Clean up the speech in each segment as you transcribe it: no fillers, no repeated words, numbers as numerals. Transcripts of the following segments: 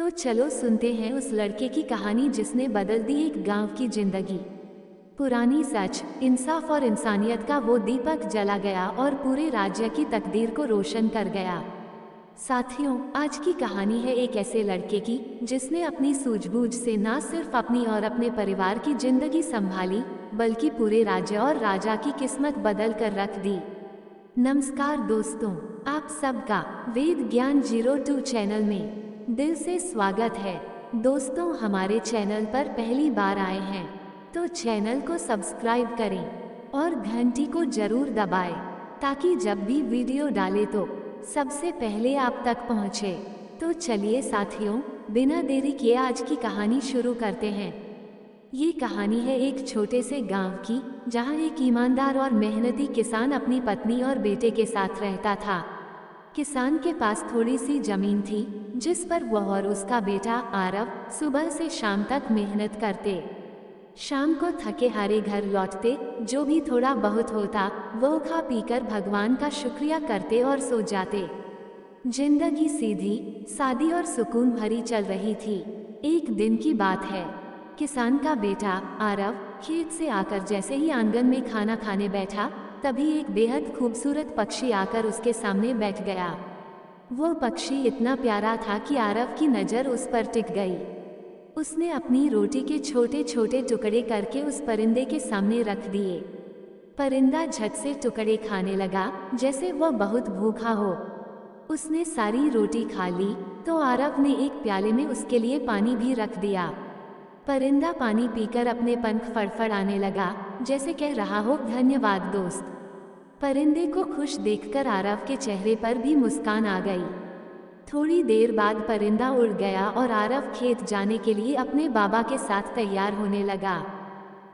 तो चलो सुनते हैं उस लड़के की कहानी जिसने बदल दी एक गांव की जिंदगी। पुरानी सच, इंसाफ और इंसानियत का वो दीपक जला गया और पूरे राज्य की तकदीर को रोशन कर गया। साथियों, आज की कहानी है एक ऐसे लड़के की जिसने अपनी सूझबूझ से न सिर्फ अपनी और अपने परिवार की जिंदगी संभाली, बल्कि पूरे राज्य और राजा की किस्मत बदल कर रख दी। नमस्कार दोस्तों, आप सबका वेद ज्ञान 02 चैनल में दिल से स्वागत है। दोस्तों, हमारे चैनल पर पहली बार आए हैं तो चैनल को सब्सक्राइब करें और घंटी को जरूर दबाएं ताकि जब भी वीडियो डाले तो सबसे पहले आप तक पहुंचे। तो चलिए साथियों, बिना देरी किए आज की कहानी शुरू करते हैं। ये कहानी है एक छोटे से गांव की, जहां एक ईमानदार और मेहनती किसान अपनी पत्नी और बेटे के साथ रहता था। किसान के पास थोड़ी सी जमीन थी जिस पर वह और उसका बेटा आरव सुबह से शाम तक मेहनत करते। शाम को थके हारे घर लौटते, जो भी थोड़ा बहुत होता वो खा पीकर भगवान का शुक्रिया करते और सो जाते। जिंदगी सीधी सादी और सुकून भरी चल रही थी। एक दिन की बात है, किसान का बेटा आरव खेत से आकर जैसे ही आंगन में खाना खाने बैठा, तभी एक बेहद खूबसूरत पक्षी आकर उसके सामने बैठ गया। वो पक्षी इतना प्यारा था कि आरव की नज़र उस पर टिक गई। उसने अपनी रोटी के छोटे छोटे टुकड़े करके उस परिंदे के सामने रख दिए। परिंदा झट से टुकड़े खाने लगा जैसे वह बहुत भूखा हो। उसने सारी रोटी खा ली तो आरव ने एक प्याले में उसके लिए पानी भी रख दिया। परिंदा पानी पीकर अपने पंख फड़फड़ाने लगा, जैसे कह रहा हो, धन्यवाद दोस्त। परिंदे को खुश देखकर आरव के चेहरे पर भी मुस्कान आ गई। थोड़ी देर बाद परिंदा उड़ गया और आरव खेत जाने के लिए अपने बाबा के साथ तैयार होने लगा।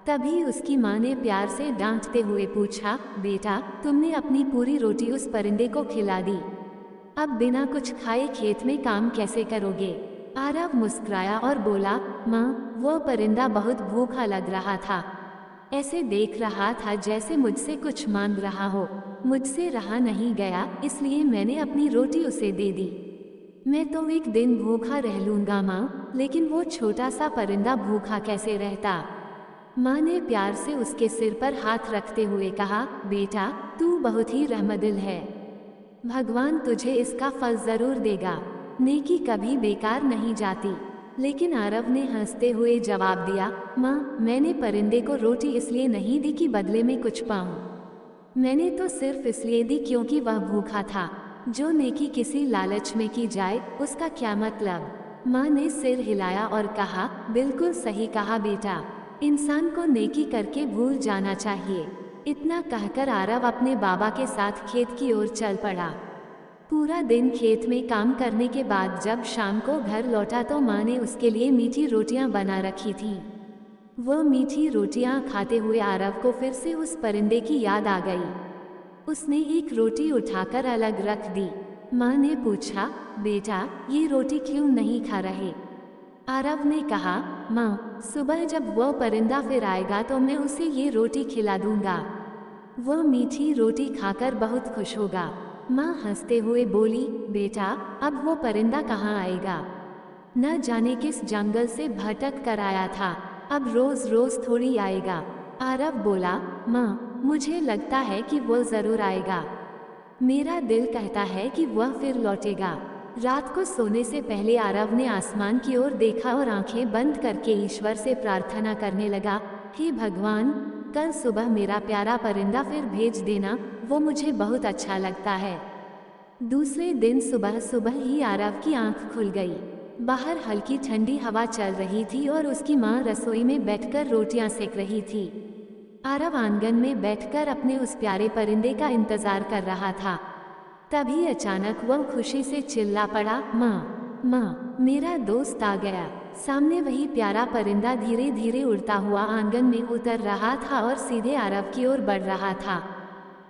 तभी उसकी माँ ने प्यार से डांटते हुए पूछा, बेटा, तुमने अपनी पूरी रोटी उस परिंदे को खिला दी, अब बिना कुछ खाए खेत में काम कैसे करोगे? आरव मुस्कुराया और बोला, माँ, वो परिंदा बहुत भूखा लग रहा था, ऐसे देख रहा था जैसे मुझसे कुछ मांग रहा हो। मुझसे रहा नहीं गया, इसलिए मैंने अपनी रोटी उसे दे दी। मैं तो एक दिन भूखा रह लूँगा माँ, लेकिन वो छोटा सा परिंदा भूखा कैसे रहता? माँ ने प्यार से उसके सिर पर हाथ रखते हुए कहा, बेटा, तू बहुत ही रहमदिल है, भगवान तुझे इसका फल जरूर देगा, नेकी कभी बेकार नहीं जाती। लेकिन आरव ने हंसते हुए जवाब दिया, माँ, मैंने परिंदे को रोटी इसलिए नहीं दी कि बदले में कुछ पाऊँ। मैंने तो सिर्फ इसलिए दी क्योंकि वह भूखा था। जो नेकी किसी लालच में की जाए उसका क्या मतलब? माँ ने सिर हिलाया और कहा, बिल्कुल सही कहा बेटा, इंसान को नेकी करके भूल जाना चाहिए। इतना कहकर आरव अपने बाबा के साथ खेत की ओर चल पड़ा। पूरा दिन खेत में काम करने के बाद जब शाम को घर लौटा तो माँ ने उसके लिए मीठी रोटियां बना रखी थीं। वह मीठी रोटियां खाते हुए आरव को फिर से उस परिंदे की याद आ गई। उसने एक रोटी उठाकर अलग रख दी। माँ ने पूछा, बेटा, ये रोटी क्यों नहीं खा रहे? आरव ने कहा, माँ, सुबह जब वह परिंदा फिर आएगा तो मैं उसे ये रोटी खिला दूंगा। वह मीठी रोटी खाकर बहुत खुश होगा। माँ हंसते हुए बोली, बेटा, अब वो परिंदा कहाँ आएगा? न जाने किस जंगल से भटक कर आया था, अब रोज रोज थोड़ी आएगा। आरव बोला, माँ, मुझे लगता है कि वो जरूर आएगा। मेरा दिल कहता है कि वह फिर लौटेगा। रात को सोने से पहले आरव ने आसमान की ओर देखा और आंखें बंद करके ईश्वर से प्रार्थना करने लगा, हे भगवान, कल सुबह मेरा प्यारा परिंदा फिर भेज देना, वो मुझे बहुत अच्छा लगता है। दूसरे दिन सुबह सुबह ही आरव की आंख खुल गई। बाहर हल्की ठंडी हवा चल रही थी और उसकी माँ रसोई में बैठकर रोटियां सेक रही थी। आरव आंगन में बैठकर अपने उस प्यारे परिंदे का इंतजार कर रहा था। तभी अचानक वह खुशी से चिल्ला पड़ा, माँ, माँ, मेरा दोस्त आ गया। सामने वही प्यारा परिंदा धीरे धीरे उड़ता हुआ आंगन में उतर रहा था और सीधे आरव की ओर बढ़ रहा था।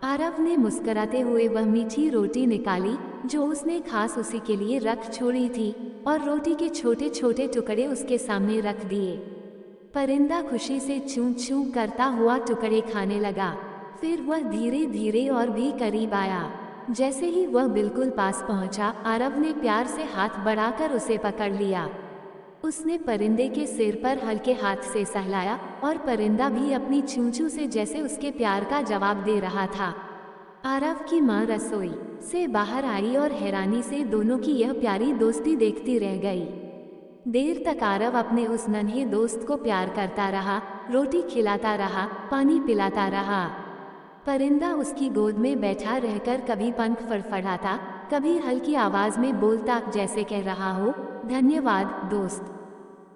आरव ने मुस्कुराते हुए वह मीठी रोटी निकाली जो उसने खास उसी के लिए रख छोड़ी थी और रोटी के छोटे छोटे टुकड़े उसके सामने रख दिए। परिंदा खुशी से चूं चूं करता हुआ टुकड़े खाने लगा। फिर वह धीरे धीरे और भी करीब आया। जैसे ही वह बिल्कुल पास पहुंचा, आरव ने प्यार से हाथ बढ़ाकर उसे पकड़ लिया। उसने परिंदे के सिर पर हल्के हाथ से सहलाया और परिंदा भी अपनी चूंचू से जैसे उसके प्यार का जवाब दे रहा था। आरव की माँ रसोई से बाहर आई और हैरानी से दोनों की यह प्यारी दोस्ती देखती रह गई। देर तक आरव अपने उस नन्हे दोस्त को प्यार करता रहा, रोटी खिलाता रहा, पानी पिलाता रहा। परिंदा उसकी गोद में बैठा रहकर कभी पंख फड़फड़ाता, कभी हल्की आवाज में बोलता जैसे कह रहा हो, धन्यवाद दोस्त।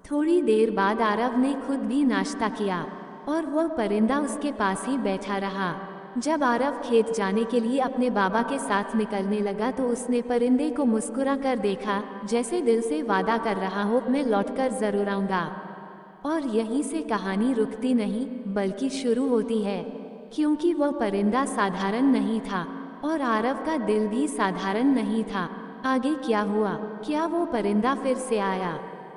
थोड़ी देर बाद आरव ने खुद भी नाश्ता किया और वह परिंदा उसके पास ही बैठा रहा। जब आरव खेत जाने के लिए अपने बाबा के साथ निकलने लगा तो उसने परिंदे को मुस्कुरा कर देखा, जैसे दिल से वादा कर रहा हो, मैं लौटकर जरूर आऊंगा। और यहीं से कहानी रुकती नहीं बल्कि शुरू होती है, क्योंकि वह परिंदा साधारण नहीं था और आरव का दिल भी साधारण नहीं था। आगे क्या हुआ? क्या वो परिंदा फिर से आया?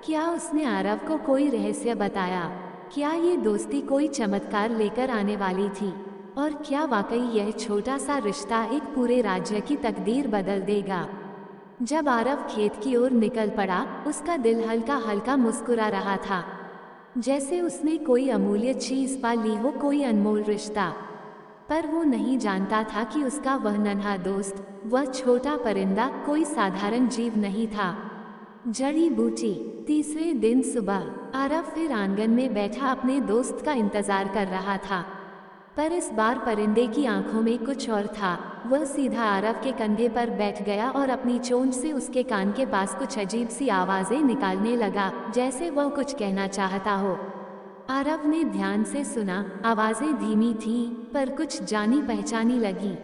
क्या उसने आरव को कोई रहस्य बताया? क्या ये दोस्ती कोई चमत्कार लेकर आने वाली थी? और क्या वाकई यह छोटा सा रिश्ता एक पूरे राज्य की तकदीर बदल देगा? जब आरव खेत की ओर निकल पड़ा, उसका दिल हल्का हल्का मुस्कुरा रहा था, जैसे उसने कोई अमूल्य चीज पा ली हो, कोई अनमोल रिश्ता। पर वो नहीं जानता था कि उसका वह नन्हा दोस्त, वह छोटा परिंदा कोई साधारण जीव नहीं था। जड़ी बूटी। तीसरे दिन सुबह आरव फिर आंगन में बैठा अपने दोस्त का इंतजार कर रहा था, पर इस बार परिंदे की आंखों में कुछ और था। वह सीधा आरव के कंधे पर बैठ गया और अपनी चोंच से उसके कान के पास कुछ अजीब सी आवाजें निकालने लगा, जैसे वह कुछ कहना चाहता हो। आरव ने ध्यान से सुना। आवाजें धीमी थीं, पर कुछ जानी पहचानी लगी,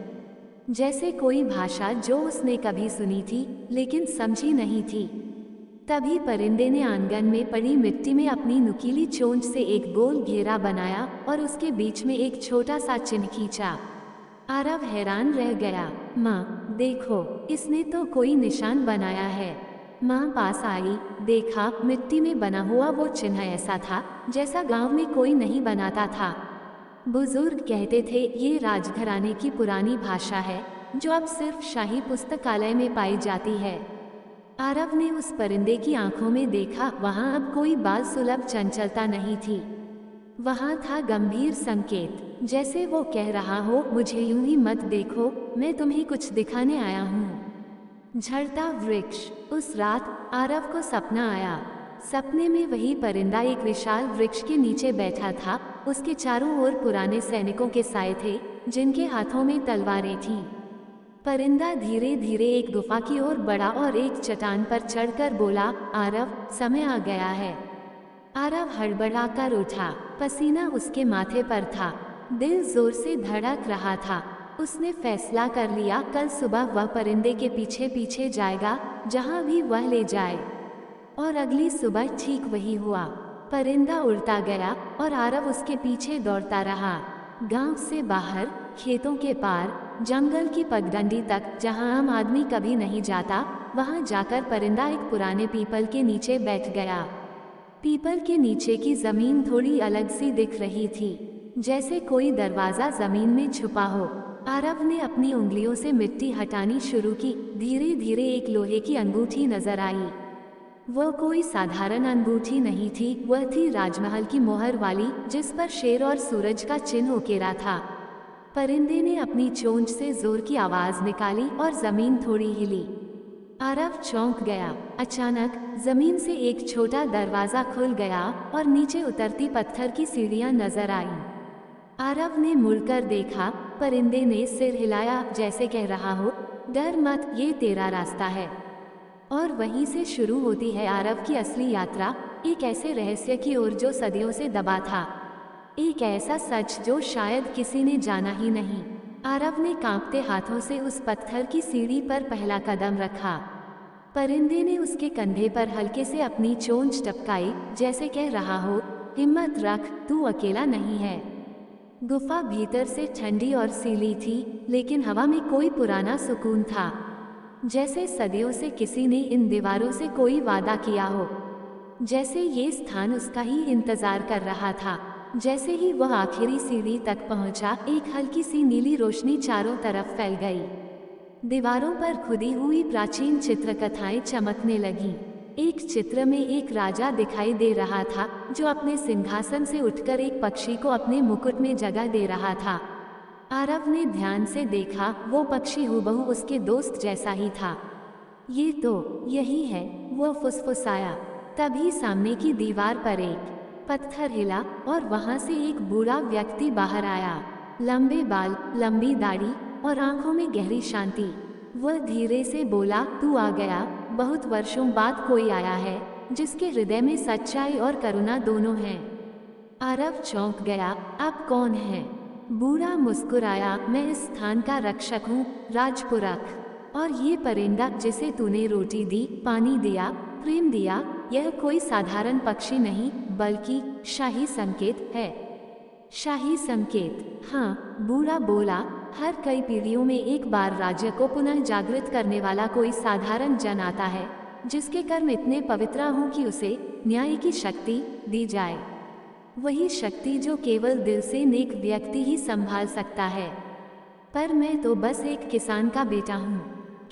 जैसे कोई भाषा जो उसने कभी सुनी थी लेकिन समझी नहीं थी। तभी परिंदे ने आंगन में पड़ी मिट्टी में अपनी नुकीली चोंच से एक गोल घेरा बनाया और उसके बीच में एक छोटा सा चिन्ह खींचा। आरव हैरान रह गया। माँ देखो, इसने तो कोई निशान बनाया है। माँ पास आई, देखा, मिट्टी में बना हुआ वो चिन्ह ऐसा था जैसा गांव में कोई नहीं बनाता था। बुजुर्ग कहते थे ये राजघराने की पुरानी भाषा है जो अब सिर्फ शाही पुस्तकालय में पाई जाती है। आरव ने उस परिंदे की आंखों में देखा। वहां अब कोई बाल सुलभ चंचलता नहीं थी, वहां था गंभीर संकेत, जैसे वो कह रहा हो, मुझे यूं ही मत देखो, मैं तुम्हें कुछ दिखाने आया हूँ। झड़ता वृक्ष। उस रात आरव को सपना आया। सपने में वही परिंदा एक विशाल वृक्ष के नीचे बैठा था। उसके चारों ओर पुराने सैनिकों के साए थे जिनके हाथों में तलवारें थीं। परिंदा धीरे धीरे एक गुफा की ओर बढ़ा और एक चट्टान पर चढ़कर बोला, आरव, समय आ गया है। आरव हड़बड़ाकर उठा, पसीना उसके माथे पर था, दिल जोर से धड़क रहा था। उसने फैसला कर लिया, कल सुबह वह परिंदे के पीछे पीछे जाएगा, जहां भी वह ले जाए। और अगली सुबह ठीक वही हुआ। परिंदा उड़ता गया और आरव उसके पीछे दौड़ता रहा। गांव से बाहर, खेतों के पार, जंगल की पगडंडी तक, जहां आम आदमी कभी नहीं जाता, वहां जाकर परिंदा एक पुराने पीपल के नीचे बैठ गया। पीपल के नीचे की जमीन थोड़ी अलग सी दिख रही थी, जैसे कोई दरवाजा जमीन में छुपा हो। आरव ने अपनी उंगलियों से मिट्टी हटानी शुरू की। धीरे धीरे एक लोहे की अंगूठी नजर आई। वह कोई साधारण अंगूठी नहीं थी, वह थी राजमहल की मोहर वाली, जिस पर शेर और सूरज का चिन्ह उकेरा था। परिंदे ने अपनी चोंच से जोर की आवाज निकाली और जमीन थोड़ी हिली। आरव चौंक गया। अचानक जमीन से एक छोटा दरवाजा खुल गया और नीचे उतरती पत्थर की सीढ़ियां नजर आईं। आरव ने मुड़कर देखा। परिंदे ने सिर हिलाया, जैसे कह रहा हो, डर मत, ये तेरा रास्ता है। और वहीं से शुरू होती है आरव की असली यात्रा, एक ऐसे रहस्य की ओर जो सदियों से दबा था, एक ऐसा सच जो शायद किसी ने जाना ही नहीं। आरव ने कांपते हाथों से उस पत्थर की सीढ़ी पर पहला कदम रखा। परिंदे ने उसके कंधे पर हल्के से अपनी चोंच टपकाई, जैसे कह रहा हो, हिम्मत रख, तू अकेला नहीं है। गुफा भीतर से ठंडी और सीली थी, लेकिन हवा में कोई पुराना सुकून था, जैसे सदियों से किसी ने इन दीवारों से कोई वादा किया हो, जैसे ये स्थान उसका ही इंतजार कर रहा था। जैसे ही वह आखिरी सीढ़ी तक पहुंचा, एक हल्की सी नीली रोशनी चारों तरफ फैल गई। दीवारों पर खुदी हुई प्राचीन चित्रकथाएं चमकने लगीं। एक चित्र में एक राजा दिखाई दे रहा था जो अपने सिंहासन से उठकर एक पक्षी को अपने मुकुट में जगह दे रहा था। आरव ने ध्यान से देखा, वो पक्षी हूबहू उसके दोस्त जैसा ही था। ये तो यही है, वो फुसफुसाया। तभी सामने की दीवार पर एक पत्थर हिला और वहां से एक बूढ़ा व्यक्ति बाहर आया। लंबे बाल, लंबी दाढ़ी और आंखों में गहरी शांति। वह धीरे से बोला, तू आ गया। बहुत वर्षों बाद कोई आया है जिसके हृदय में सच्चाई और करुणा दोनों हैं। आरव चौंक गया, आप कौन हैं? बूढ़ा मुस्कुराया, मैं इस स्थान का रक्षक हूँ, राजपुरख। और ये परिंदा जिसे तूने रोटी दी, पानी दिया, प्रेम दिया, यह कोई साधारण पक्षी नहीं बल्कि शाही संकेत है। शाही संकेत? हाँ, बूढ़ा बोला, हर कई पीढ़ियों में एक बार राज्य को पुनः जागृत करने वाला कोई साधारण जन आता है जिसके कर्म इतने पवित्र हों कि उसे न्याय की शक्ति दी जाए। वही शक्ति जो केवल दिल से नेक व्यक्ति ही संभाल सकता है। पर मैं तो बस एक किसान का बेटा हूँ,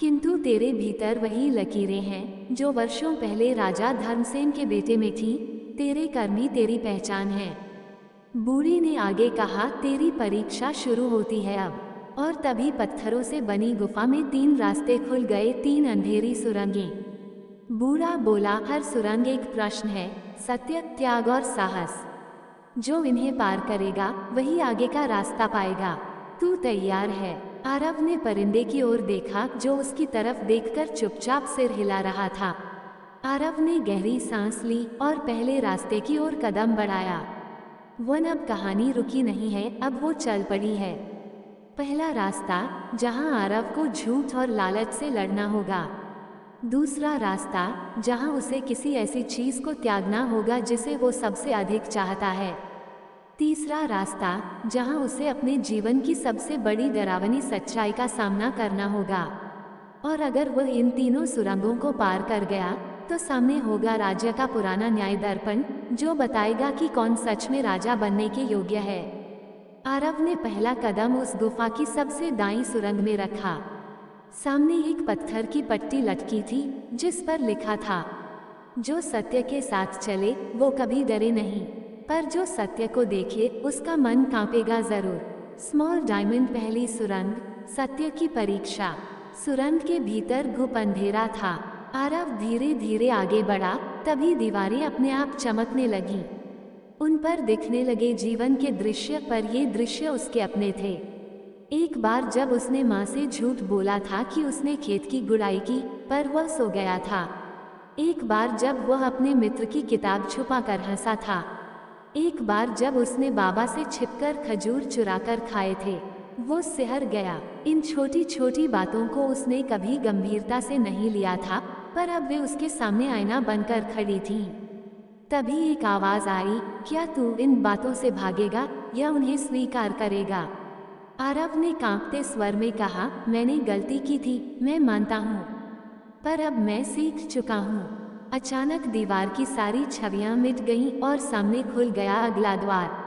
किंतु तेरे भीतर वही लकीरें हैं जो वर्षों पहले राजा धर्मसेन के बेटे में थी। तेरे कर्म ही तेरी पहचान है। बूढ़ी ने आगे कहा, तेरी परीक्षा शुरू होती है अब। और तभी पत्थरों से बनी गुफा में 3 रास्ते खुल गए, 3 अंधेरी सुरंगें। बूढ़ा बोला, हर सुरंग एक प्रश्न है, सत्य, त्याग और साहस। जो इन्हें पार करेगा वही आगे का रास्ता पाएगा। तू तैयार है? आरव ने परिंदे की ओर देखा जो उसकी तरफ देखकर चुपचाप सिर हिला रहा था। आरव ने गहरी सांस ली और पहले रास्ते की ओर कदम बढ़ाया। अब कहानी रुकी नहीं है, अब वो चल पड़ी है। पहला रास्ता, जहां आरव को झूठ और लालच से लड़ना होगा। दूसरा रास्ता, जहां उसे किसी ऐसी चीज को त्यागना होगा जिसे वो सबसे अधिक चाहता है। तीसरा रास्ता, जहां उसे अपने जीवन की सबसे बड़ी डरावनी सच्चाई का सामना करना होगा। और अगर वह इन तीनों सुरंगों को पार कर गया तो सामने होगा राज्य का पुराना न्याय दर्पण जो बताएगा कि कौन सच में राजा बनने के योग्य है। आरव ने पहला कदम उस गुफा की सबसे दाईं सुरंग में रखा। सामने एक पत्थर की पट्टी लटकी थी जिस पर लिखा था, जो सत्य के साथ चले वो कभी डरे नहीं, पर जो सत्य को देखे उसका मन कांपेगा जरूर। Small diamond. पहली सुरंग, सत्य की परीक्षा। सुरंग के भीतर घुप अंधेरा था। आरव धीरे धीरे आगे बढ़ा, तभी दीवारें अपने आप चमकने लगीं। उन पर दिखने लगे जीवन के दृश्य, पर ये दृश्य उसके अपने थे। एक बार जब उसने माँ से झूठ बोला था कि उसने खेत की गुड़ाई की, पर वह सो गया था। एक बार जब वह अपने मित्र की किताब छुपा कर हंसा था। एक बार जब उसने बाबा से छिपकर खजूर चुराकर खाए थे। वो सिहर गया। इन छोटी छोटी बातों को उसने कभी गंभीरता से नहीं लिया था, पर अब वे उसके सामने आईना बनकर खड़ी थीं। तभी एक आवाज आई, क्या तू इन बातों से भागेगा या उन्हें स्वीकार करेगा? आरव ने कांपते स्वर में कहा, मैंने गलती की थी, मैं मानता हूँ, पर अब मैं सीख चुका हूँ। अचानक दीवार की सारी छवियां मिट गईं और सामने खुल गया अगला द्वार।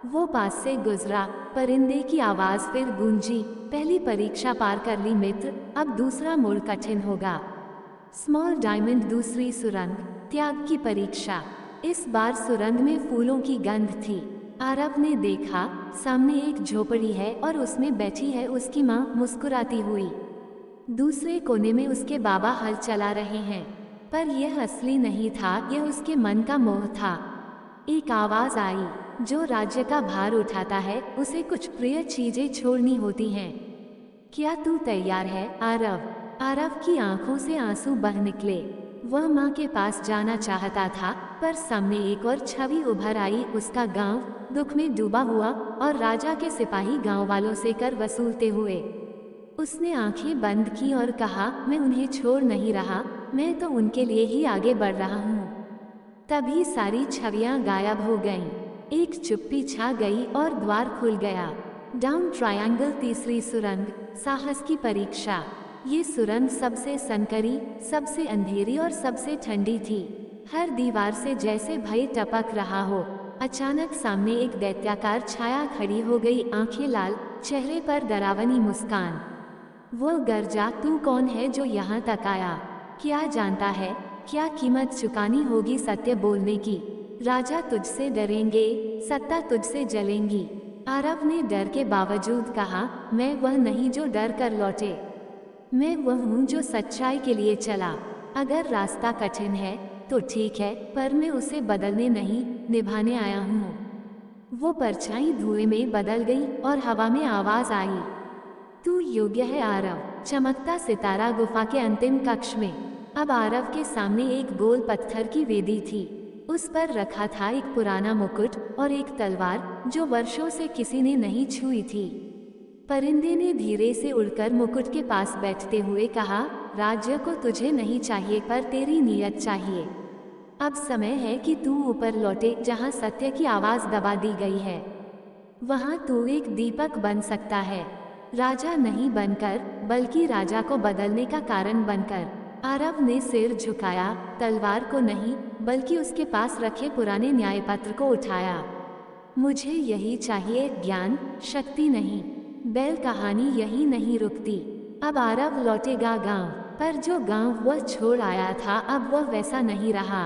वो पास से गुजरा। परिंदे की आवाज फिर गूंजी, पहली परीक्षा पार कर ली मित्र, अब दूसरा मोड़ कठिन होगा। Small diamond. दूसरी सुरंग, त्याग की परीक्षा। इस बार सुरंग में फूलों की गंध थी। आरव ने देखा, सामने एक झोपड़ी है और उसमें बैठी है उसकी माँ मुस्कुराती हुई। दूसरे कोने में उसके बाबा हल चला रहे हैं, पर यह असली नहीं था, यह उसके मन का मोह था। एक आवाज आई, जो राज्य का भार उठाता है उसे कुछ प्रिय चीजें छोड़नी होती हैं। क्या तू तैयार है आरव? आरव की आंखों से आंसू बह निकले। वह माँ के पास जाना चाहता था, पर सामने एक और छवि उभर आई, उसका गांव दुख में डूबा हुआ और राजा के सिपाही गांव वालों से कर वसूलते हुए। उसने आंखें बंद की और कहा, मैं उन्हें छोड़ नहीं रहा, मैं तो उनके लिए ही आगे बढ़ रहा हूँ। तभी सारी छवियां गायब हो गईं। एक चुप्पी छा गई और द्वार खुल गया। Down triangle. तीसरी सुरंग, साहस की परीक्षा। ये सुरंग सबसे संकरी, सबसे अंधेरी और सबसे ठंडी थी। हर दीवार से जैसे भय टपक रहा हो। अचानक सामने एक दैत्याकार छाया खड़ी हो गई, आंखें लाल, चेहरे पर डरावनी मुस्कान। वो गरजा, तू कौन है जो यहाँ तक आया? क्या जानता है क्या कीमत चुकानी होगी सत्य बोलने की? राजा तुझसे डरेंगे, सत्ता तुझसे जलेंगी। आरव ने डर के बावजूद कहा, मैं वह नहीं जो डर कर लौटे, मैं वह हूँ जो सच्चाई के लिए चला। अगर रास्ता कठिन है तो ठीक है, पर मैं उसे बदलने नहीं, निभाने आया हूँ। वो परछाई धुएं में बदल गई और हवा में आवाज आई, तू योग्य है आरव। चमकता सितारा गुफा के अंतिम कक्ष में। अब आरव के सामने एक गोल पत्थर की वेदी थी। उस पर रखा था एक पुराना मुकुट और एक तलवार जो वर्षों से किसी ने नहीं छुई थी। परिंदे ने धीरे से उड़कर मुकुट के पास बैठते हुए कहा, राज्य को तुझे नहीं चाहिए पर तेरी नीयत चाहिए। अब समय है कि तू ऊपर लौटे जहाँ सत्य की आवाज दबा दी गई है। वहाँ तू एक दीपक बन सकता है, राजा नहीं बनकर बल्कि राजा को बदलने का कारण बनकर। आरव ने सिर झुकाया, तलवार को नहीं बल्कि उसके पास रखे पुराने न्याय पत्र को उठाया। मुझे यही चाहिए, ज्ञान, शक्ति नहीं। बैल कहानी यही नहीं रुकती। अब आरव लौटेगा गांव, पर जो गांव वह छोड़ आया था अब वह वैसा नहीं रहा।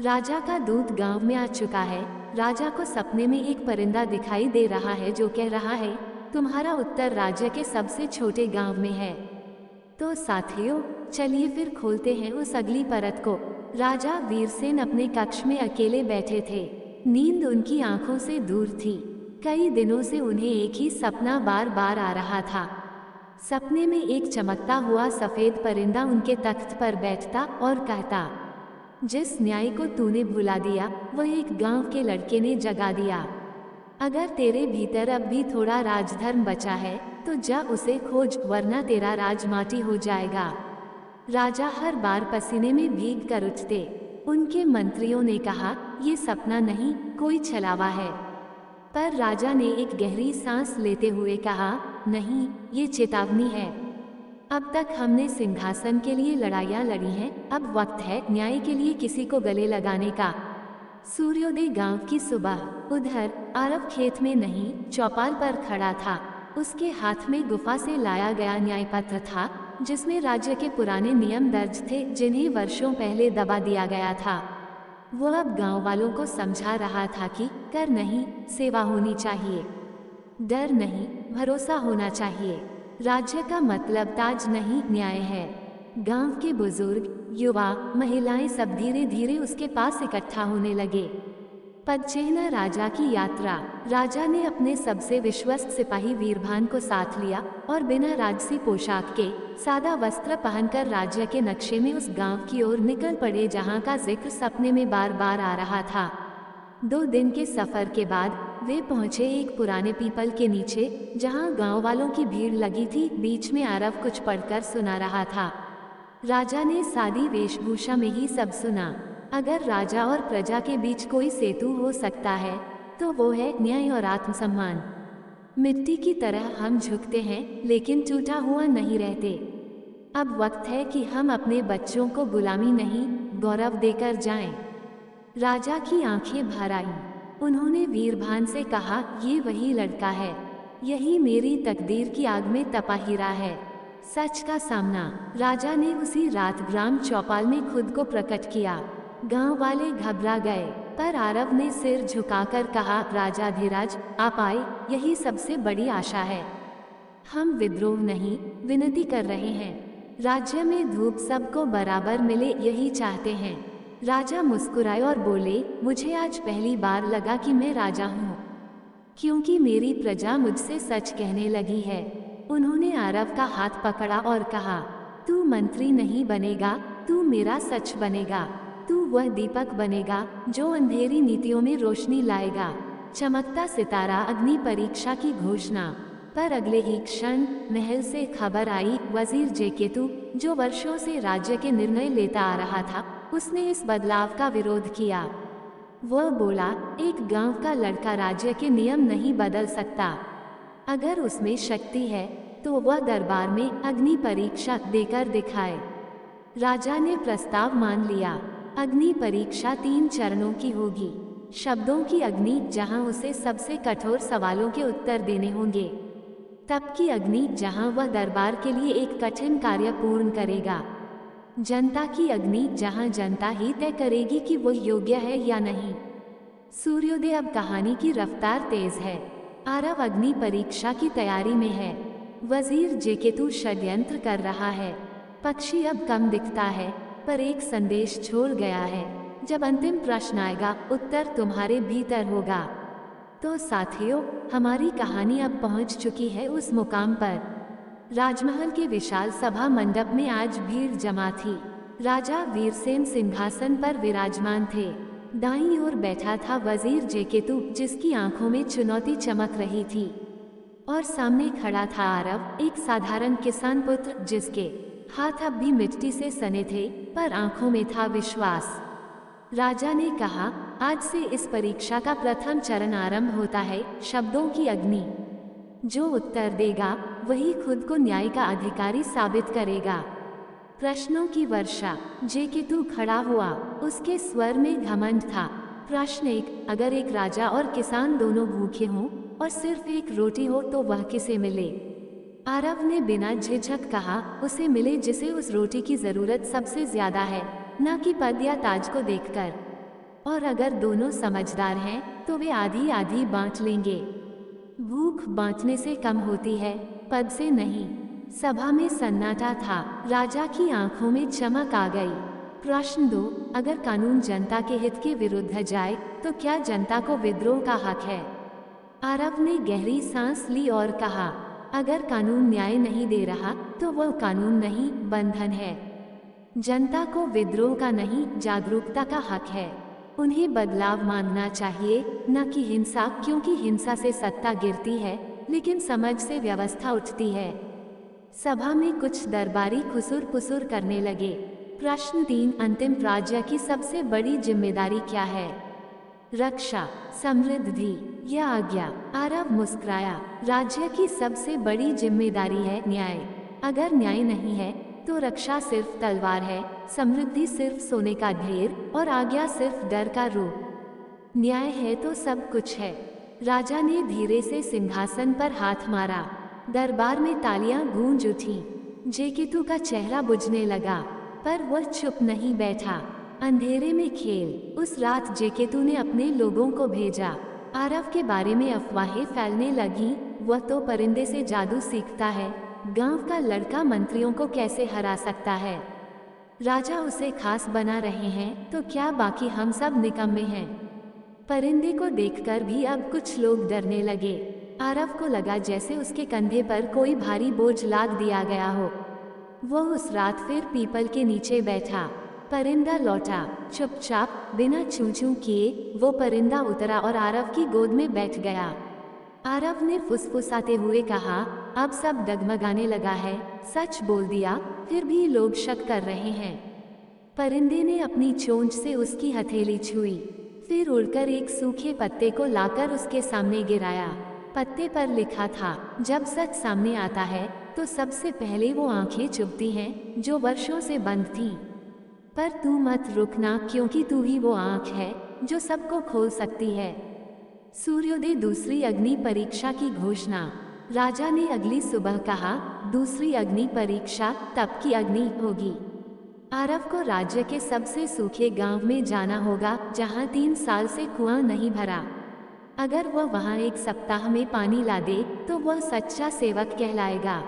राजा का दूत गांव में आ चुका है। राजा को सपने में एक परिंदा दिखाई दे रहा है जो कह रहा है, तुम्हारा उत्तर राज्य के सबसे छोटे गांव में है। तो साथियों, चलिए फिर खोलते हैं उस अगली परत को। राजा वीरसेन अपने कक्ष में अकेले बैठे थे। नींद उनकी आंखों से दूर थी। कई दिनों से उन्हें एक ही सपना बार बार आ रहा था। सपने में एक चमकता हुआ सफेद परिंदा उनके तख्त पर बैठता और कहता, जिस न्याय को तूने भुला दिया वह एक गांव के लड़के ने जगा दिया। अगर तेरे भीतर अब भी थोड़ा राजधर्म बचा है तो जा उसे खोज, वरना तेरा राज माटी हो जाएगा। राजा हर बार पसीने में भीग कर उठते। उनके मंत्रियों ने कहा, ये सपना नहीं, कोई छलावा है। पर राजा ने एक गहरी सांस लेते हुए कहा, नहीं, ये चेतावनी है। अब तक हमने सिंहासन के लिए लड़ाइयाँ लड़ी हैं, अब वक्त है न्याय के लिए किसी को गले लगाने का। सूर्योदय गांव की सुबह। उधर आरव खेत में नहीं, चौपाल पर खड़ा था। उसके हाथ में गुफा से लाया गया न्याय पत्र था, जिसमें राज्य के पुराने नियम दर्ज थे जिन्हें वर्षों पहले दबा दिया गया था। वो अब गांव वालों को समझा रहा था कि कर नहीं, सेवा होनी चाहिए। डर नहीं, भरोसा होना चाहिए। राज्य का मतलब ताज नहीं, न्याय है। गांव के बुजुर्ग, युवा, महिलाएं सब धीरे धीरे उसके पास इकट्ठा होने लगे। पदचिह्न राजा की यात्रा। राजा ने अपने सबसे विश्वस्त सिपाही वीरभान को साथ लिया और बिना राजसी पोशाक के सादा वस्त्र पहनकर राज्य के नक्शे में उस गांव की ओर निकल पड़े जहां का जिक्र सपने में बार बार आ रहा था। 2 दिन के सफर के बाद वे पहुंचे एक पुराने पीपल के नीचे, जहां गांव वालों की भीड़ लगी थी। बीच में आरव कुछ पढ़कर सुना रहा था। राजा ने सादी वेशभूषा में ही सब सुना। अगर राजा और प्रजा के बीच कोई सेतु हो सकता है तो वो है न्याय और आत्मसम्मान। मिट्टी की तरह हम झुकते हैं लेकिन टूटा हुआ नहीं रहते। अब वक्त है कि हम अपने बच्चों को गुलामी नहीं, गौरव देकर जाएं। राजा की आंखें भर आईं। उन्होंने वीरभान से कहा, ये वही लड़का है, यही मेरी तकदीर की आग में तपा हीरा है। सच का सामना। राजा ने उसी रात ग्राम चौपाल में खुद को प्रकट किया। गांव वाले घबरा गए, पर आरव ने सिर झुकाकर कहा, राजाधिराज आप आए, यही सबसे बड़ी आशा है। हम विद्रोह नहीं, विनती कर रहे हैं। राज्य में धूप सबको बराबर मिले, यही चाहते हैं। राजा मुस्कुराए और बोले, मुझे आज पहली बार लगा कि मैं राजा हूँ, क्योंकि मेरी प्रजा मुझसे सच कहने लगी है। उन्होंने आरव का हाथ पकड़ा और कहा, तू मंत्री नहीं बनेगा, तू मेरा सच बनेगा। तू वह दीपक बनेगा जो अंधेरी नीतियों में रोशनी लाएगा। चमकता सितारा अग्नि परीक्षा की घोषणा। पर अगले ही क्षण महल से खबर आई, वजीर जेकेतु, जो वर्षों से राज्य के निर्णय लेता आ रहा था, उसने इस बदलाव का विरोध किया। वह बोला, एक गांव का लड़का राज्य के नियम नहीं बदल सकता। अगर उसमें शक्ति है तो वह दरबार में अग्नि परीक्षा देकर दिखाए। राजा ने प्रस्ताव मान लिया। अग्नि परीक्षा 3 चरणों की होगी। शब्दों की अग्नि, जहां उसे सबसे कठोर सवालों के उत्तर देने होंगे। तप की अग्नि, जहां वह दरबार के लिए एक कठिन कार्य पूर्ण करेगा। जनता की अग्नि, जहां जनता ही तय करेगी कि वो योग्य है या नहीं। सूर्योदय। अब कहानी की रफ्तार तेज है। आरव अग्नि परीक्षा की तैयारी में है। वजीर जेकेतु षड्यंत्र कर रहा है। पक्षी अब कम दिखता है, पर एक संदेश छोड़ गया है। जब अंतिम प्रश्न आएगा, उत्तर तुम्हारे भीतर होगा। तो साथियों, हमारी कहानी अब पहुंच चुकी है उस मुकाम पर। राजमहल के विशाल सभा मंडप में आज भीड़ जमा थी। राजा वीरसेन सिंहासन पर विराजमान थे। दाईं ओर बैठा था वजीर जेकेतु, जिसकी आंखों में चुनौती चमक रही थी। और सामने खड़ा था आरव, एक साधारण किसान पुत्र, जिसके हाथ अब भी मिट्टी से सने थे, पर आंखों में था विश्वास। राजा ने कहा, आज से इस परीक्षा का प्रथम चरण आरंभ होता है, शब्दों की अग्नि। जो उत्तर देगा, वही खुद को न्याय का अधिकारी साबित करेगा। प्रश्नों की वर्षा। जेकेतु खड़ा हुआ, उसके स्वर में घमंड था। प्रश्न 1, अगर एक राजा और किसान दोनों भूखे हों और सिर्फ एक रोटी हो, तो वह किसे मिले? आरव ने बिना झिझक कहा, उसे मिले जिसे उस रोटी की जरूरत सबसे ज्यादा है, न कि पद या ताज को देखकर। और अगर दोनों समझदार हैं, तो वे आधी आधी बांट लेंगे। भूख बांटने से कम होती है, पद से नहीं। सभा में सन्नाटा था। राजा की आंखों में चमक आ गई। प्रश्न 2, अगर कानून जनता के हित के विरुद्ध जाए, तो क्या जनता को विद्रोह का हक है? आरव ने गहरी सांस ली और कहा, अगर कानून न्याय नहीं दे रहा, तो वह कानून नहीं, बंधन है। जनता को विद्रोह का नहीं, जागरूकता का हक है। उन्हें बदलाव मांगना चाहिए, न कि हिंसा, क्योंकि हिंसा से सत्ता गिरती है, लेकिन समझ से व्यवस्था उठती है। सभा में कुछ दरबारी खुसुर पुसुर करने लगे। प्रश्न 3, अंतिम राज्य की सबसे बड़ी जिम्मेदारी क्या है? रक्षा, समृद्धि या आज्ञा? आरव मुस्कुराया, राज्य की सबसे बड़ी जिम्मेदारी है न्याय। अगर न्याय नहीं है, तो रक्षा सिर्फ तलवार है, समृद्धि सिर्फ सोने का ढेर, और आज्ञा सिर्फ डर का रूप। न्याय है तो सब कुछ है। राजा ने धीरे से सिंहासन पर हाथ मारा। दरबार में तालियां गूंज उठी। जेकेतु का चेहरा बुझने लगा, पर वह चुप नहीं बैठा। अंधेरे में खेल। उस रात जेकेतु ने अपने लोगों को भेजा। आरव के बारे में अफवाहें फैलने लगी, वह तो परिंदे से जादू सीखता है, गांव का लड़का मंत्रियों को कैसे हरा सकता है। राजा उसे खास बना रहे हैं, तो क्या बाकी हम सब निकम्मे हैं? परिंदे को देखकर भी अब कुछ लोग डरने लगे। आरव को लगा जैसे उसके कंधे पर कोई भारी बोझ लाद दिया गया हो। वह उस रात फिर पीपल के नीचे बैठा। परिंदा लौटा, चुपचाप, बिना चूं चूं किए। वो परिंदा उतरा और आरव की गोद में बैठ गया। आरव ने फुसफुसाते हुए कहा, अब सब डगमगाने लगा है, सच बोल दिया, फिर भी लोग शक कर रहे हैं। परिंदे ने अपनी चोंच से उसकी हथेली छुई, फिर उड़कर एक सूखे पत्ते को लाकर उसके सामने गिराया। पत्ते पर लिखा था, जब सच सामने आता है, तो सबसे पहले वो आंखें चुभती हैं जो वर्षों से बंद थीं। पर तू मत रुकना, क्योंकि तू ही वो आंख है जो सबको खोल सकती है। सूर्योदय। दूसरी अग्नि परीक्षा की घोषणा। राजा ने अगली सुबह कहा, दूसरी अग्नि परीक्षा तप की अग्नि होगी। आरव को राज्य के सबसे सूखे गांव में जाना होगा, जहां 3 साल से कुआं नहीं भरा। अगर वह वहां 1 सप्ताह में पानी ला दे, तो वह सच्चा सेवक कहलाएगा।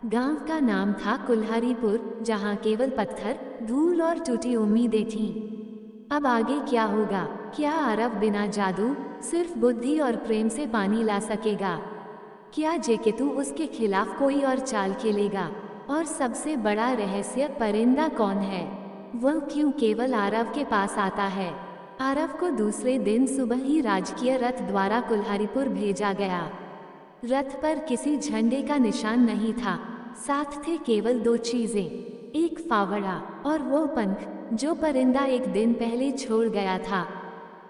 गांव का नाम था कुल्हारीपुर, जहां केवल पत्थर, धूल और टूटी उम्मीदें थीं। अब आगे क्या होगा? क्या आरव बिना जादू, सिर्फ बुद्धि और प्रेम से पानी ला सकेगा? क्या जेकेतु उसके खिलाफ कोई और चाल खेलेगा? और सबसे बड़ा रहस्य, परिंदा कौन है? वह क्यों केवल आरव के पास आता है? आरव को दूसरे दिन सुबह ही राजकीय रथ द्वारा कुल्हारीपुर भेजा गया। रथ पर किसी झंडे का निशान नहीं था, साथ थे केवल 2 चीजें, एक फावड़ा और वो पंख जो परिंदा एक दिन पहले छोड़ गया था।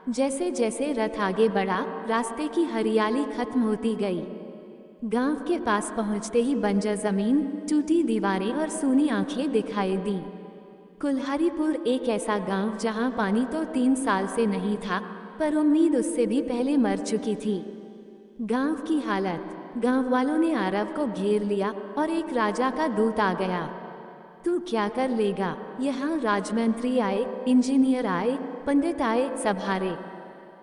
जैसे जैसे रथ आगे बढ़ा, रास्ते की हरियाली खत्म होती गई। गांव के पास पहुंचते ही बंजर जमीन, टूटी दीवारें और सूनी आंखें दिखाई दी। कुल्हारीपुर एक ऐसा गांव जहां पानी तो 3 साल से नहीं था, पर उम्मीद उससे भी पहले मर चुकी थी। गांव की हालत। गांव वालों ने आरव को घेर लिया और एक राजा का दूत आ गया। तू क्या कर लेगा? यहाँ राजमंत्री आए, इंजीनियर आए, पंडित आए, सब हारे।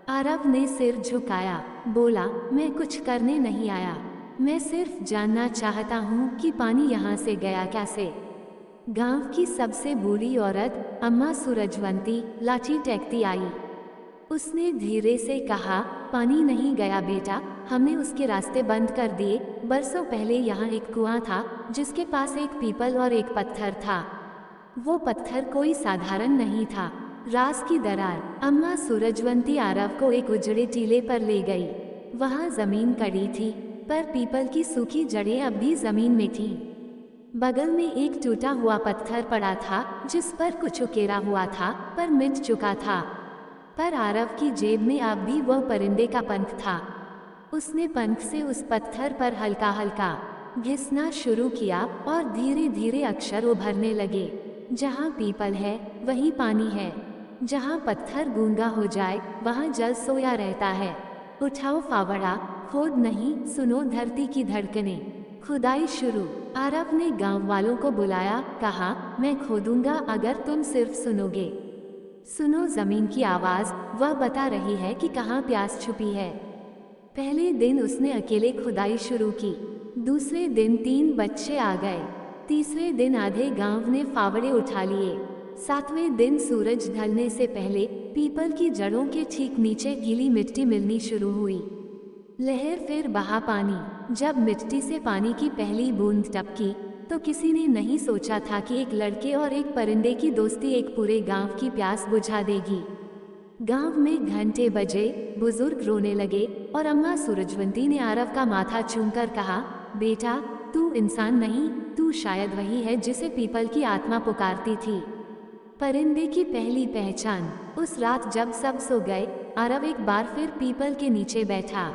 आरव ने सिर झुकाया, बोला, मैं कुछ करने नहीं आया, मैं सिर्फ जानना चाहता हूँ कि पानी यहाँ से गया कैसे। गांव की सबसे बूढ़ी औरत अम्मा सूरजवंती लाठी टेकती आई। उसने धीरे से कहा, पानी नहीं गया बेटा, हमने उसके रास्ते बंद कर दिए। बरसों पहले यहाँ एक कुआं था जिसके पास एक पीपल और एक पत्थर था। वो पत्थर कोई साधारण नहीं था, राज की दरार। अम्मा सूरजवंती आरव को एक उजड़े टीले पर ले गई। वहाँ जमीन कड़ी थी, पर पीपल की सूखी जड़ें अब भी जमीन में थीं। बगल में एक टूटा हुआ पत्थर पड़ा था जिस पर कुछ उकेरा हुआ था पर मिट चुका था। पर आरव की जेब में अब भी वह परिंदे का पंख था। उसने पंख से उस पत्थर पर हल्का हल्का घिसना शुरू किया और धीरे धीरे अक्षर उभरने लगे। जहाँ पीपल है वहीं पानी है, जहाँ पत्थर गूंगा हो जाए वहाँ जल सोया रहता है। उठाओ फावड़ा, खोद नहीं, सुनो धरती की धड़कनें। खुदाई शुरू। आरव ने गांव वालों को बुलाया, कहा, मैं खोदूंगा अगर तुम सिर्फ सुनोगे। सुनो जमीन की आवाज, वह बता रही है कि कहाँ प्यास छुपी है। पहले दिन उसने अकेले खुदाई शुरू की, दूसरे दिन 3 बच्चे आ गए, तीसरे दिन आधे गांव ने फावड़े उठा लिए, 7वें दिन सूरज ढलने से पहले पीपल की जड़ों के ठीक नीचे गीली मिट्टी मिलनी शुरू हुई। लहर फिर बहा पानी। जब मिट्टी से पानी की पहली बूंद टपकी तो किसी ने नहीं सोचा था कि एक लड़के और एक परिंदे की दोस्ती एक पूरे गांव की प्यास बुझा देगी। गांव में घंटे बजे, बुजुर्ग रोने लगे और अम्मा सूरजवंती ने आरव का माथा चूमकर कहा, बेटा, तू इंसान नहीं, तू शायद वही है जिसे पीपल की आत्मा पुकारती थी। परिंदे की पहली पहचान। उस रात जब सब सो गए, आरव एक बार फिर पीपल के नीचे बैठा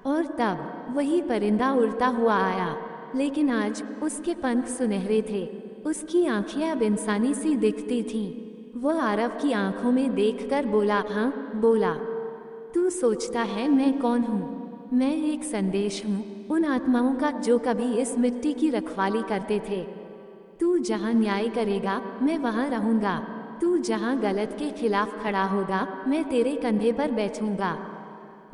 और तब वही परिंदा उड़ता हुआ आया, लेकिन आज उसके पंख सुनहरे थे। उसकी आंखें अब इंसानी सी दिखती थीं। वह आरव की आंखों में देखकर बोला, हाँ, बोला, तू सोचता है मैं कौन हूँ? मैं एक संदेश हूँ उन आत्माओं का जो कभी इस मिट्टी की रखवाली करते थे। तू जहाँ न्याय करेगा मैं वहाँ रहूँगा, तू जहाँ गलत के खिलाफ खड़ा होगा मैं तेरे कंधे पर बैठूंगा।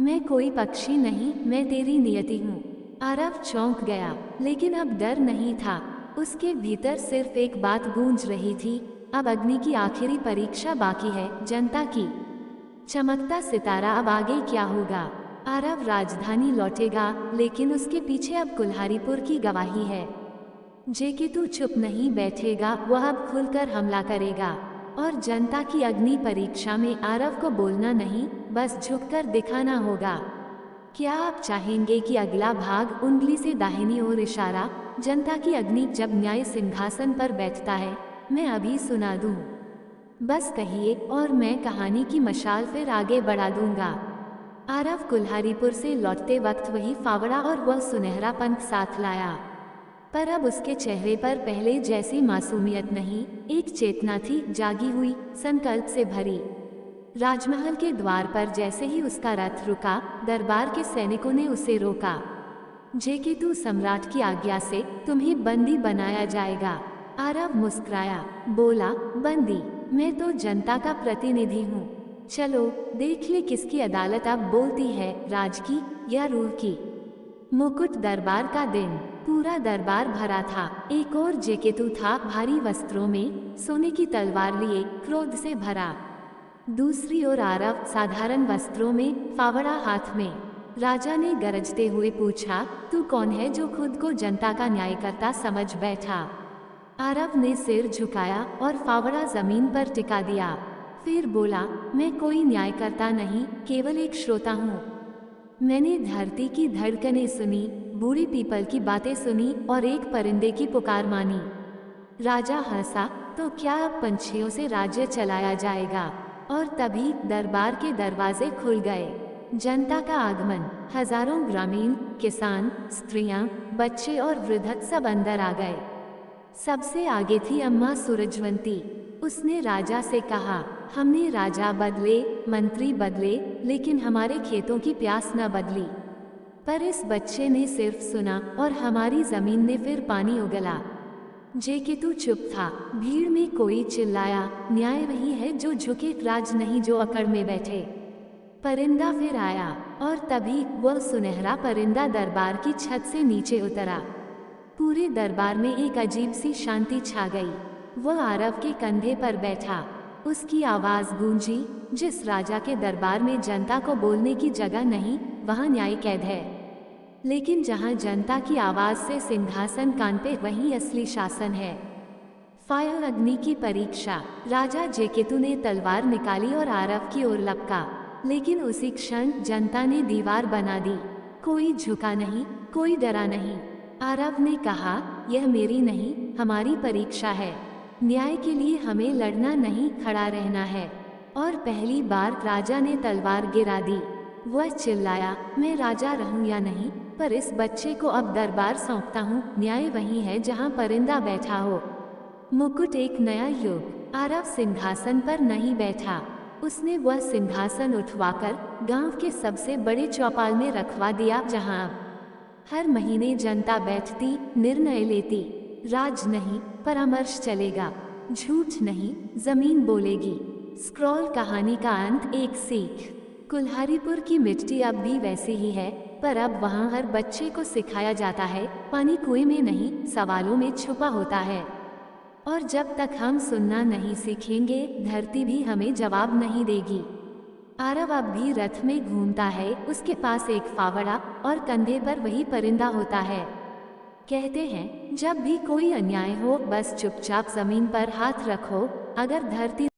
मैं कोई पक्षी नहीं, मैं तेरी नियति हूँ। आरव चौंक गया, लेकिन अब डर नहीं था। उसके भीतर सिर्फ एक बात गूंज रही थी, अब अग्नि की आखिरी परीक्षा बाकी है, जनता की। चमकता सितारा, अब आगे क्या होगा? आरव राजधानी लौटेगा, लेकिन उसके पीछे अब कुल्हारीपुर की गवाही है। जेकेतु चुप नहीं बैठेगा, वह अब खुलकर हमला करेगा। और जनता की अग्नि परीक्षा में आरव को बोलना नहीं, बस झुककर दिखाना होगा। क्या आप चाहेंगे कि अगला भाग उंगली से दाहिनी ओर इशारा, जनता की अग्नि जब न्याय सिंहासन पर बैठता है, मैं अभी सुना दूं? बस कहिए और मैं कहानी की मशाल फिर आगे बढ़ा दूंगा। आरव कुल्हारीपुर से लौटते वक्त वही फावड़ा और वह सुनहरा पंख साथ लाया, पर अब उसके चेहरे पर पहले जैसी मासूमियत नहीं, एक चेतना थी, जागी हुई, संकल्प से भरी। राजमहल के द्वार पर जैसे ही उसका रथ रुका, दरबार के सैनिकों ने उसे रोका। जेकेतु सम्राट की आज्ञा से तुम्हें बंदी बनाया जाएगा। आरव मुस्कुराया, बोला, बंदी? मैं तो जनता का प्रतिनिधि हूँ। चलो देख ले किसकी अदालत अब बोलती है, राज की या रूह की। मुकुट दरबार का दिन। पूरा दरबार भरा था। एक और जेकेतु था, भारी वस्त्रों में, सोने की तलवार लिए, क्रोध से भरा। दूसरी ओर आरव साधारण वस्त्रों में, फावड़ा हाथ में। राजा ने गरजते हुए पूछा, तू कौन है जो खुद को जनता का न्यायकर्ता समझ बैठा? आरव ने सिर झुकाया और फावड़ा जमीन पर टिका दिया। फिर बोला, मैं कोई न्यायकर्ता नहीं, केवल एक श्रोता हूँ। मैंने धरती की धड़कनें सुनी, बूढ़ी पीपल की बातें सुनी और एक परिंदे की पुकार मानी। राजा हंसा, तो क्या अब पंछियों से राज्य चलाया जाएगा? और तभी दरबार के दरवाजे खुल गए। जनता का आगमन। हजारों ग्रामीण, किसान, स्त्रियां, बच्चे और वृद्ध सब अंदर आ गए। सबसे आगे थी अम्मा सूरजवंती। उसने राजा से कहा, हमने राजा बदले, मंत्री बदले, लेकिन हमारे खेतों की प्यास न बदली। पर इस बच्चे ने सिर्फ सुना और हमारी जमीन ने फिर पानी उगला। जेकेतु चुप था। भीड़ में कोई चिल्लाया, न्याय वही है जो झुके, राज नहीं जो अकड़ में बैठे। परिंदा फिर आया और तभी वह सुनहरा परिंदा दरबार की छत से नीचे उतरा। पूरे दरबार में एक अजीब सी शांति छा गई। वह आरव के कंधे पर बैठा। उसकी आवाज गूंजी, जिस राजा के दरबार में जनता को बोलने की जगह नहीं, वहां न्याय कैद है। लेकिन जहां जनता की आवाज से सिंहासन कांपे, वहीं असली शासन है। फायर अग्नि की परीक्षा। राजा जेकेतु ने तलवार निकाली और आरव की ओर लपका, लेकिन उसी क्षण जनता ने दीवार बना दी। कोई झुका नहीं, कोई डरा नहीं। आरव ने कहा, यह मेरी नहीं, हमारी परीक्षा है। न्याय के लिए हमें लड़ना नहीं, खड़ा रहना है। और पहली बार राजा ने तलवार गिरा दी। वह चिल्लाया, मैं राजा रहूं या नहीं, पर इस बच्चे को अब दरबार सौंपता हूँ। न्याय वही है जहाँ परिंदा बैठा हो। मुकुट एक नया युग। आरव सिंहासन पर नहीं बैठा। उसने वह सिंहासन उठवाकर गांव के सबसे बड़े चौपाल में रखवा दिया, जहां हर महीने जनता बैठती, निर्णय लेती। राज नहीं, परामर्श चलेगा। झूठ नहीं, जमीन बोलेगी। स्क्रॉल कहानी का अंत। एक सीख। कुल्हारीपुर की मिट्टी अब भी वैसी ही है, पर अब वहाँ हर बच्चे को सिखाया जाता है, पानी कुएं में नहीं, सवालों में छुपा होता है। और जब तक हम सुनना नहीं सीखेंगे, धरती भी हमें जवाब नहीं देगी। आरव अब भी रथ में घूमता है, उसके पास एक फावड़ा और कंधे पर वही परिंदा होता है। कहते हैं, जब भी कोई अन्याय हो, बस चुपचाप जमीन पर हाथ रखो। अगर धरती